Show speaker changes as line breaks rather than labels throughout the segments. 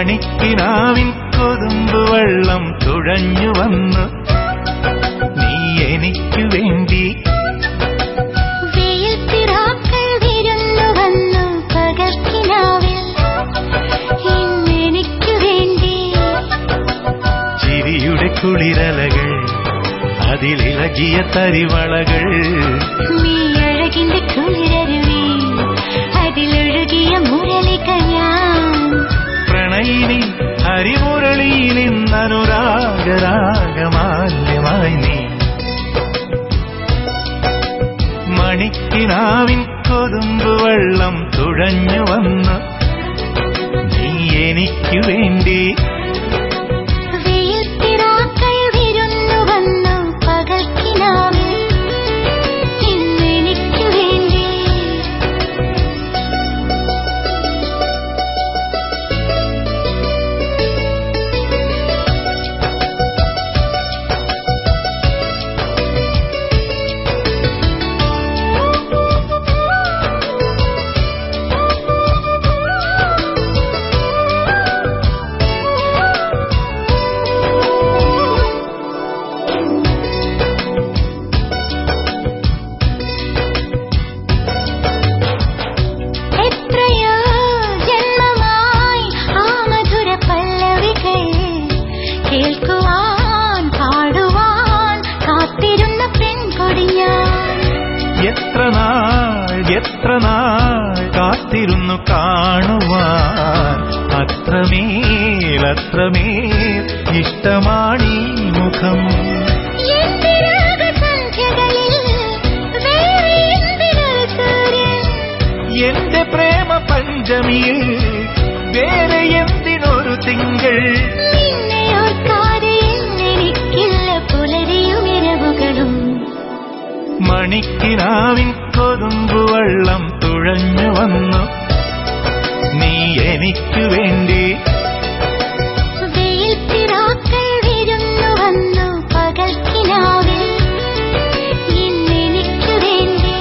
മണിക്കിനാവിൻ കൊതുമ്പ് വെള്ളം തുഴഞ്ഞു വന്നു നീ എനിക്കു വേണ്ടി.
വെയിൽത്തിറാക്കൾ വിരുന്നു വന്നു പകൽക്കിനാവിൽ ഇന്നെനിക്കു വേണ്ടി.
ചിരിയുടെ കുളിരലകൾ അതിലിളകിയ തരിവളകൾ
നീ അഴകിന്റെ കുളിരരുവി അതിലൊഴുകിയ മുരളിക ഞാൻ.
പ്രണയിനി ഹരിമുരളിയിൽ ഇന്നനുരാഗരാഗമാല്യമായി നീ. മണിക്കിനാവിൻ കൊതുമ്പ് വെള്ളം തുഴഞ്ഞു വന്നു നീ എനിക്കു വേണ്ടി.
വെയിൽത്തിറാക്കൾ വിരുന്നു വന്നു പകൽക്കിനാവിൽ ഇന്നെനിക്കു വേണ്ടി. എത്രയോ ജന്മമായി ആ മധുര പല്ലവികൾ കേൾക്കുവാൻ പാടുവാൻ കാത്തിരുന്ന പെൺകൊടി ഞാൻ.
എത്ര നാൾ കാത്തിരുന്നു കാണുവാൻ. അത്രമേൽ ഇഷ്ടമാണീ മുഖം.
എന്റെ രാഗസന്ധ്യകളിൽ വേറെ എന്തിനൊരു സൂര്യൻ.
എന്റെ പ്രേമ പഞ്ചമിയിൽ വേറെ എന്തിനൊരു തിങ്കൾ.
നിന്നെ ഓർക്കാതെ എനിക്കില്ല പുലരിയും ഇരവുകളും.
മണിക്കിനാവിൻ കൊതുമ്പ് വെള്ളം തുഴഞ്ഞു വന്നു നീ എനിക്കു വേണ്ടി.
വെയിൽത്തിറാക്കൾ വിരുന്നു വന്നു പകൽക്കിനാവിൽ ഇന്നെനിക്കു വേണ്ടി.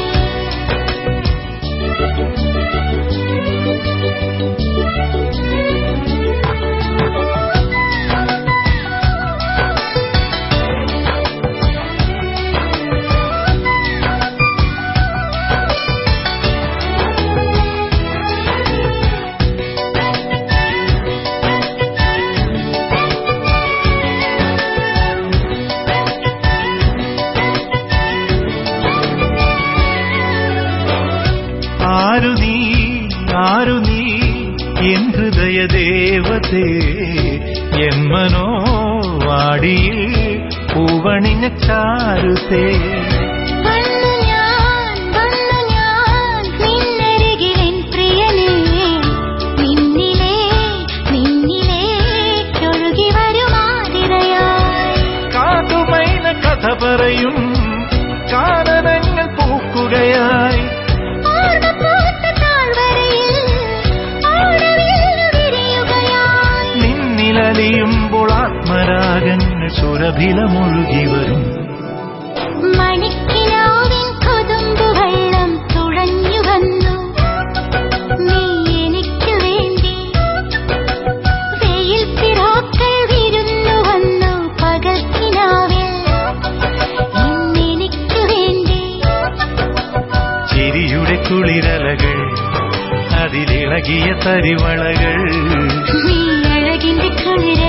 ആരു നീ എൻ ഹൃദയ ദേവതേ. എൻ മനോവാടിയിൽ പൂവണിഞ്ഞ ചാരുതേ.
വന്നു ഞാൻ നിന്നരികിലെൻ പ്രിയനേ. നിന്നിലേക്കൊഴുകി വരുമാതിരയായി.
കാതുമൈന കഥ പറയും കാനനങ്ങൾ പൂക്കുകയായി. നിന്നിലലിയുമ്പോൾ ആത്മരാഗങ്ങൾ സുരഭിലമൊഴുകി വരും.
മണിക്കിനാവിൻ കൊതുമ്പ് വെള്ളം തുഴഞ്ഞു വന്നു നീ എനിക്കു വേണ്ടി. വെയിൽത്തിറാക്കൾ വിരുന്നു വന്നു പകൽക്കിനാവിൽ ഇന്നെനിക്കു വേണ്ടി.
ചിരിയുടെ കുളിരലകൾ അതിലിളകിയ തരിവളകൾ
നീ അഴകിന്റെ കുളിര